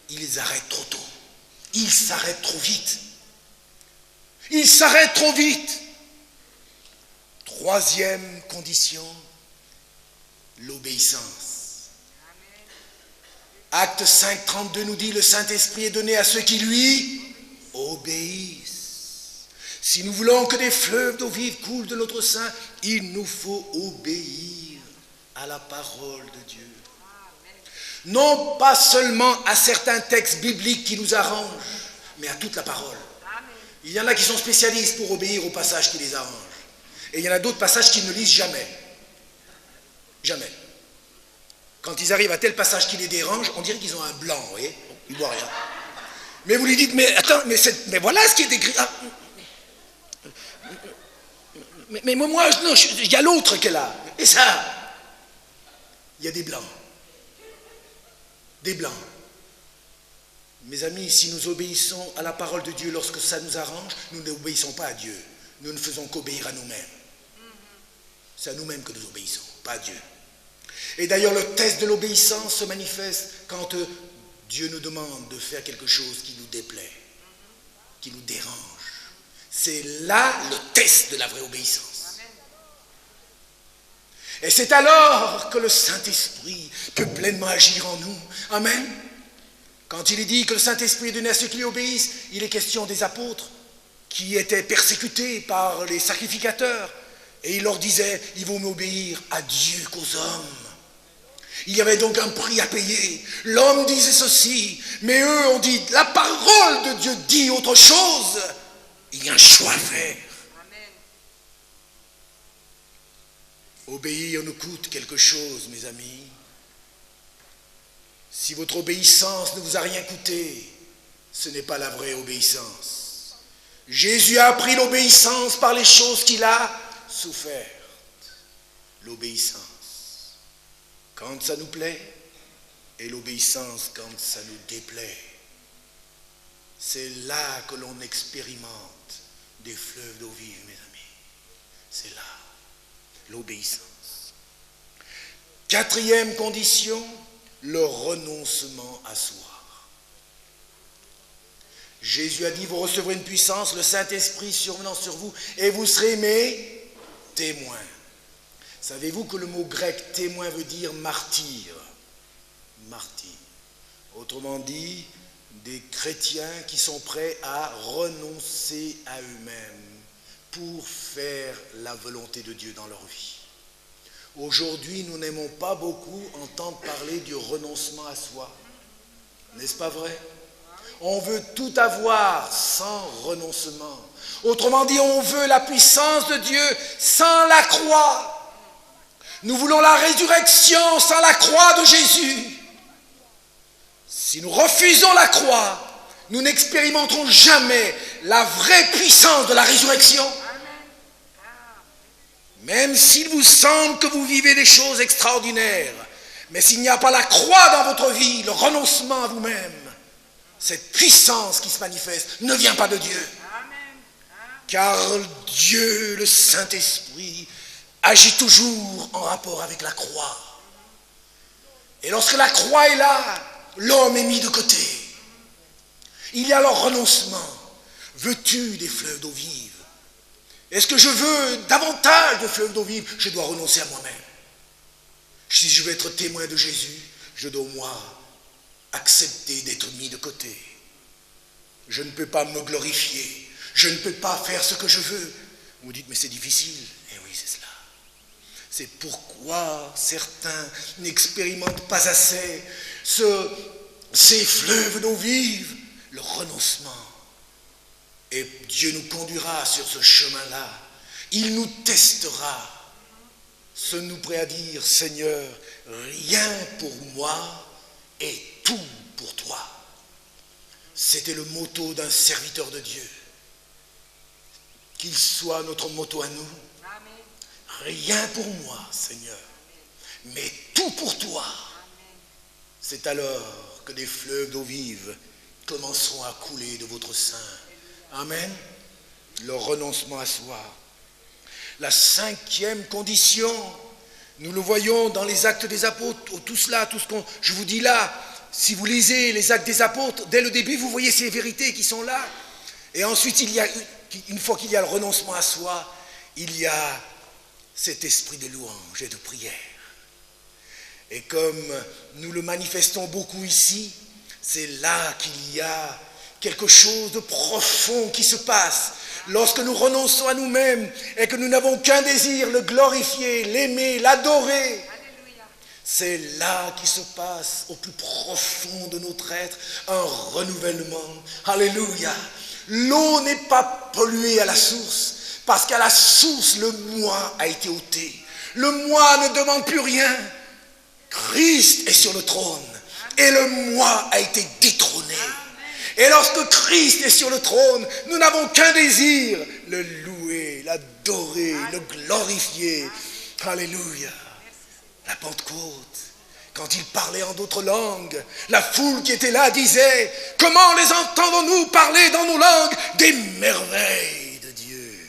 Ils arrêtent trop tôt. Ils s'arrêtent trop vite. Ils s'arrêtent trop vite. Troisième condition, l'obéissance. Acte 5, 32 nous dit, le Saint-Esprit est donné à ceux qui lui obéissent. Si nous voulons que des fleuves d'eau vive coulent de notre sein, il nous faut obéir à la parole de Dieu. Non pas seulement à certains textes bibliques qui nous arrangent, mais à toute la parole. Il y en a qui sont spécialistes pour obéir aux passages qui les arrangent. Et il y en a d'autres passages qu'ils ne lisent jamais. Jamais. Quand ils arrivent à tel passage qui les dérange, on dirait qu'ils ont un blanc, vous voyez, ils ne voient rien. Mais vous lui dites, mais attends, mais voilà ce qui est écrit. Ah, mais moi, non, il y a l'autre qui est là. Et ça, il y a des blancs. Des blancs. Mes amis, si nous obéissons à la parole de Dieu lorsque ça nous arrange, nous n'obéissons pas à Dieu. Nous ne faisons qu'obéir à nous-mêmes. C'est à nous-mêmes que nous obéissons, pas à Dieu. Et d'ailleurs, le test de l'obéissance se manifeste quand Dieu nous demande de faire quelque chose qui nous déplaît, qui nous dérange. C'est là le test de la vraie obéissance. Et c'est alors que le Saint-Esprit peut pleinement agir en nous. Amen. Quand il est dit que le Saint-Esprit est donné à ceux qui lui obéissent, il est question des apôtres qui étaient persécutés par les sacrificateurs. Et il leur disait, il vaut m'obéir à Dieu qu'aux hommes. Il y avait donc un prix à payer. L'homme disait ceci, mais eux ont dit, la parole de Dieu dit autre chose. Il y a un choix à faire. Amen. Obéir nous coûte quelque chose, mes amis. Si votre obéissance ne vous a rien coûté, ce n'est pas la vraie obéissance. Jésus a appris l'obéissance par les choses qu'il a souffert. L'obéissance quand ça nous plaît et l'obéissance quand ça nous déplaît. C'est là que l'on expérimente des fleuves d'eau vive, mes amis. C'est là, l'obéissance. Quatrième condition, le renoncement à soi. Jésus a dit, vous recevrez une puissance, le Saint-Esprit survenant sur vous, et vous serez mes témoins. Savez-vous que le mot grec témoin veut dire martyr? Martyr. Autrement dit, des chrétiens qui sont prêts à renoncer à eux-mêmes pour faire la volonté de Dieu dans leur vie. Aujourd'hui, nous n'aimons pas beaucoup entendre parler du renoncement à soi. N'est-ce pas vrai? On veut tout avoir sans renoncement. Autrement dit, on veut la puissance de Dieu sans la croix. Nous voulons la résurrection sans la croix de Jésus. Si nous refusons la croix, nous n'expérimenterons jamais la vraie puissance de la résurrection. Même s'il vous semble que vous vivez des choses extraordinaires, mais s'il n'y a pas la croix dans votre vie, le renoncement à vous-même, cette puissance qui se manifeste ne vient pas de Dieu. Car Dieu, le Saint-Esprit, agit toujours en rapport avec la croix. Et lorsque la croix est là, l'homme est mis de côté. Il y a alors renoncement. Veux-tu des fleuves d'eau vive? Est-ce que je veux davantage de fleuves d'eau vive? Je dois renoncer à moi-même. Si je veux être témoin de Jésus, je dois moi accepter d'être mis de côté. Je ne peux pas me glorifier. Je ne peux pas faire ce que je veux. Vous dites, mais c'est difficile. Eh oui, c'est cela. C'est pourquoi certains n'expérimentent pas assez ces fleuves d'eau vive, le renoncement. Et Dieu nous conduira sur ce chemin-là. Il nous testera. Sommes-nous prêts à dire, Seigneur, rien pour moi et tout pour toi. C'était le motto d'un serviteur de Dieu. Qu'il soit notre motto à nous. Rien pour moi, Seigneur, mais tout pour toi. C'est alors que des fleuves d'eau vive commenceront à couler de votre sein. Amen. Le renoncement à soi. La 5e condition, nous le voyons dans les Actes des Apôtres, tout cela, tout ce qu'on, je vous dis là, si vous lisez les Actes des Apôtres, dès le début, vous voyez ces vérités qui sont là. Et ensuite, une fois qu'il y a le renoncement à soi, il y a cet esprit de louange et de prière. Et comme nous le manifestons beaucoup ici, c'est là qu'il y a quelque chose de profond qui se passe. Lorsque nous renonçons à nous-mêmes et que nous n'avons qu'un désir, le glorifier, l'aimer, l'adorer, c'est là qu'il se passe au plus profond de notre être un renouvellement. Alléluia. L'eau n'est pas polluée à la source, parce qu'à la source, le moi a été ôté. Le moi ne demande plus rien. Christ est sur le trône et le moi a été détrôné. Et lorsque Christ est sur le trône, nous n'avons qu'un désir, le louer, l'adorer, le glorifier. Alléluia. La Pentecôte, quand il parlait en d'autres langues, la foule qui était là disait, comment les entendons-nous parler dans nos langues des merveilles de Dieu.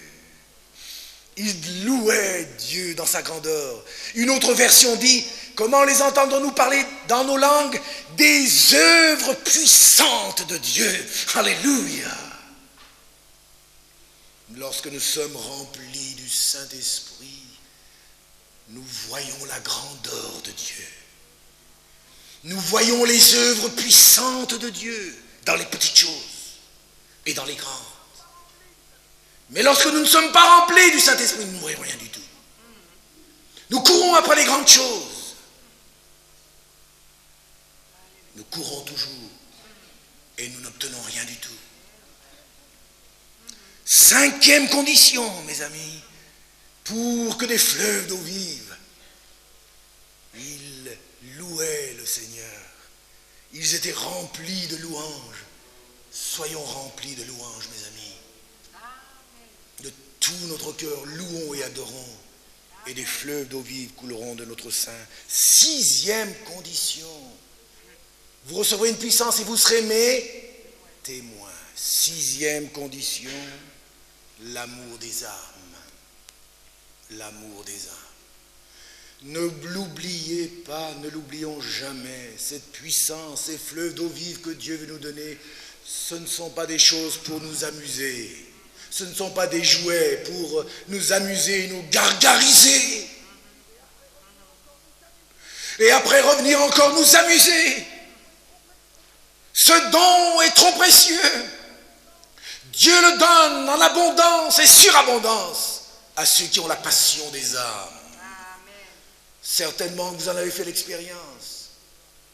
Il louait Dieu dans sa grandeur. Une autre version dit, comment les entendons-nous parler dans nos langues des œuvres puissantes de Dieu. Alléluia. Lorsque nous sommes remplis du Saint-Esprit, nous voyons la grandeur de Dieu. Nous voyons les œuvres puissantes de Dieu dans les petites choses et dans les grandes. Mais lorsque nous ne sommes pas remplis du Saint-Esprit, nous ne voyons rien du tout. Nous courons après les grandes choses. Nous courons toujours et nous n'obtenons rien du tout. 5e condition, mes amis, pour que des fleuves d'eau vive, ils louaient le Seigneur. Ils étaient remplis de louanges. Soyons remplis de louanges, mes amis. De tout notre cœur, louons et adorons. Et des fleuves d'eau vive couleront de notre sein. 6e condition. Vous recevrez une puissance et vous serez mes témoins. 6e condition, l'amour des âmes. L'amour des âmes. Ne l'oubliez pas, ne l'oublions jamais. Cette puissance, ces fleuves d'eau vive que Dieu veut nous donner, ce ne sont pas des choses pour nous amuser. Ce ne sont pas des jouets pour nous amuser, nous gargariser. Et après revenir encore nous amuser. Ce don est trop précieux. Dieu le donne en abondance et surabondance à ceux qui ont la passion des âmes. Certainement vous en avez fait l'expérience.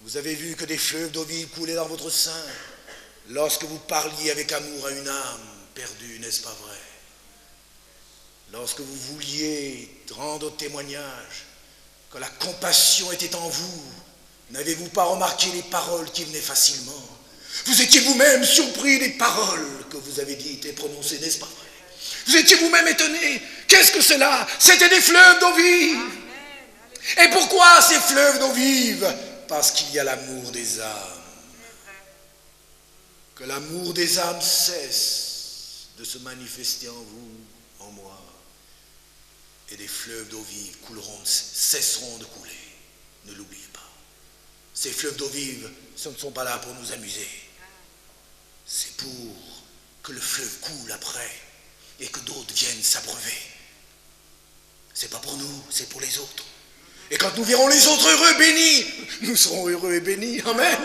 Vous avez vu que des fleuves d'eau vive coulaient dans votre sein lorsque vous parliez avec amour à une âme perdue, n'est-ce pas vrai? Lorsque vous vouliez rendre témoignage que la compassion était en vous, n'avez-vous pas remarqué les paroles qui venaient facilement? Vous étiez vous-même surpris des paroles que vous avez dites et prononcées, n'est-ce pas vrai? Vous étiez vous-même étonné. Qu'est-ce que cela? C'était des fleuves d'eau vive. Et pourquoi ces fleuves d'eau vive? Parce qu'il y a l'amour des âmes. Que l'amour des âmes cesse de se manifester en vous, en moi. Et des fleuves d'eau vive couleront, cesseront de couler. Ne l'oubliez pas. Ces fleuves d'eau vive, ce ne sont pas là pour nous amuser. C'est pour que le fleuve coule après et que d'autres viennent s'abreuver. C'est pas pour nous, c'est pour les autres. Et quand nous verrons les autres heureux, bénis, nous serons heureux et bénis. Amen.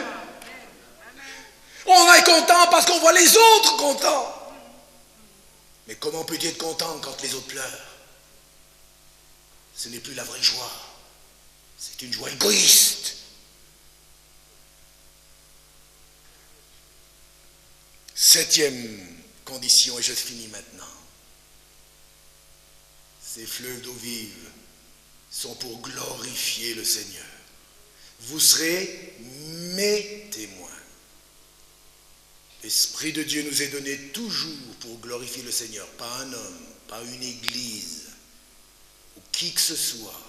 est content parce qu'on voit les autres contents. Mais comment peut-il être content quand les autres pleurent? Ce n'est plus la vraie joie. C'est une joie égoïste. Septième condition, et je finis maintenant. Ces fleuves d'eau vive sont pour glorifier le Seigneur. Vous serez mes témoins. L'Esprit de Dieu nous est donné toujours pour glorifier le Seigneur, pas un homme, pas une église, ou qui que ce soit.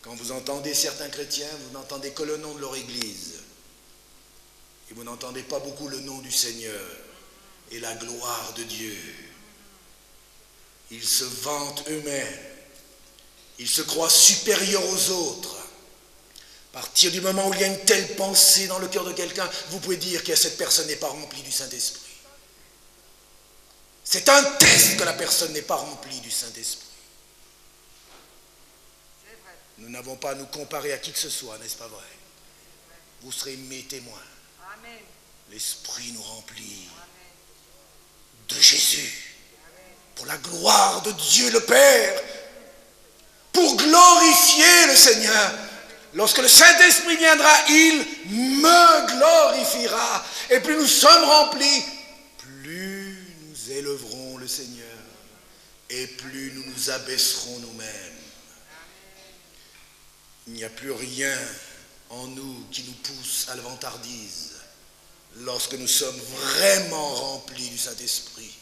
Quand vous entendez certains chrétiens, vous n'entendez que le nom de leur église. Et vous n'entendez pas beaucoup le nom du Seigneur et la gloire de Dieu. Ils se vantent eux-mêmes. Ils se croient supérieurs aux autres. À partir du moment où il y a une telle pensée dans le cœur de quelqu'un, vous pouvez dire que cette personne n'est pas remplie du Saint-Esprit. C'est un test que la personne n'est pas remplie du Saint-Esprit. Nous n'avons pas à nous comparer à qui que ce soit, n'est-ce pas vrai? Vous serez mes témoins. L'Esprit nous remplit de Jésus, pour la gloire de Dieu le Père, pour glorifier le Seigneur. Lorsque le Saint-Esprit viendra, il me glorifiera. Et plus nous sommes remplis, plus nous élèverons le Seigneur et plus nous nous abaisserons nous-mêmes. Il n'y a plus rien en nous qui nous pousse à la vantardise lorsque nous sommes vraiment remplis du Saint-Esprit.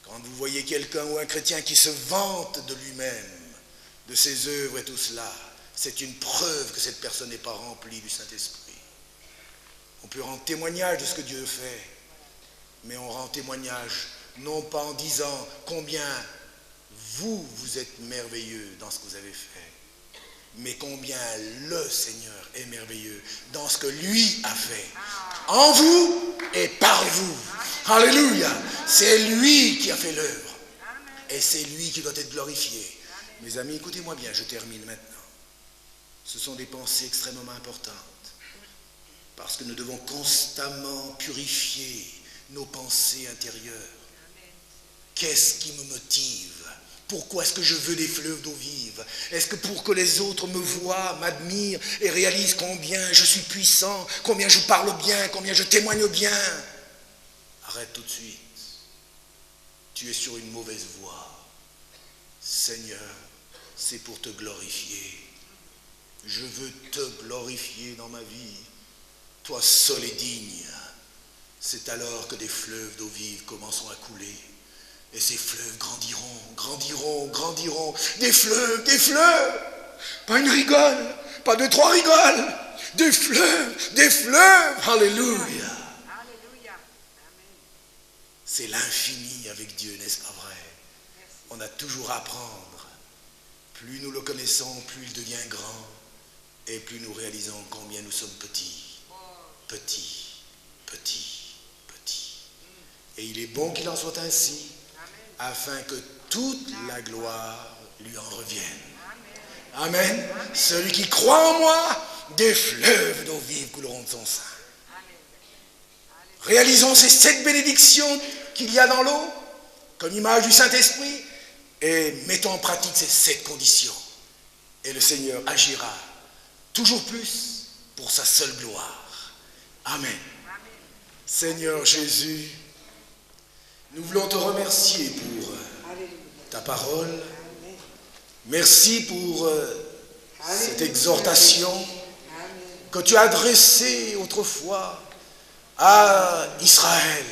Quand vous voyez quelqu'un ou un chrétien qui se vante de lui-même, de ses œuvres et tout cela, c'est une preuve que cette personne n'est pas remplie du Saint-Esprit. On peut rendre témoignage de ce que Dieu fait, mais on rend témoignage non pas en disant combien vous êtes merveilleux dans ce que vous avez fait, mais combien le Seigneur est merveilleux dans ce que lui a fait, en vous et par vous. Alléluia! C'est lui qui a fait l'œuvre, et c'est lui qui doit être glorifié. Mes amis, écoutez-moi bien, je termine maintenant. Ce sont des pensées extrêmement importantes, parce que nous devons constamment purifier nos pensées intérieures. Qu'est-ce qui me motive? Pourquoi est-ce que je veux des fleuves d'eau vive? Est-ce que pour que les autres me voient, m'admirent et réalisent combien je suis puissant, combien je parle bien, combien je témoigne bien? Arrête tout de suite. Tu es sur une mauvaise voie. Seigneur, c'est pour te glorifier. Je veux te glorifier dans ma vie. Toi seul est digne. C'est alors que des fleuves d'eau vive commenceront à couler. Et ces fleuves grandiront, grandiront, grandiront. Des fleuves, des fleuves. Pas une rigole, pas deux, trois rigoles. Des fleuves, des fleuves. Alléluia. C'est l'infini avec Dieu, n'est-ce pas vrai? On a toujours à apprendre. Plus nous le connaissons, plus il devient grand. Et plus nous réalisons combien nous sommes petits. Petits, petits, petits. Et il est bon qu'il en soit ainsi, afin que toute la gloire lui en revienne. Amen. Celui qui croit en moi, des fleuves d'eau vive couleront de son sein. Réalisons ces 7 bénédictions qu'il y a dans l'eau, comme image du Saint-Esprit, et mettons en pratique ces 7 conditions. Et le Seigneur agira toujours plus pour sa seule gloire. Amen. Seigneur Jésus, nous voulons te remercier pour ta parole. Merci pour cette exhortation que tu as adressée autrefois à Israël,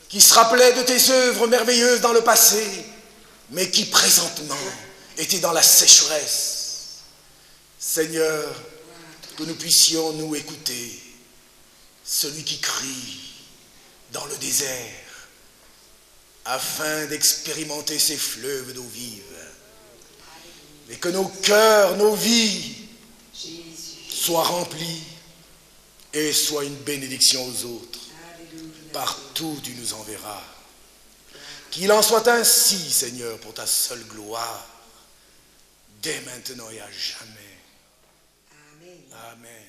qui se rappelait de tes œuvres merveilleuses dans le passé, mais qui présentement était dans la sécheresse. Seigneur, que nous puissions nous écouter, celui qui crie dans le désert, afin d'expérimenter ces fleuves d'eau vive, et que nos cœurs, nos vies soient remplis et soient une bénédiction aux autres. Partout tu nous enverras. Qu'il en soit ainsi, Seigneur, pour ta seule gloire, dès maintenant et à jamais. Amen.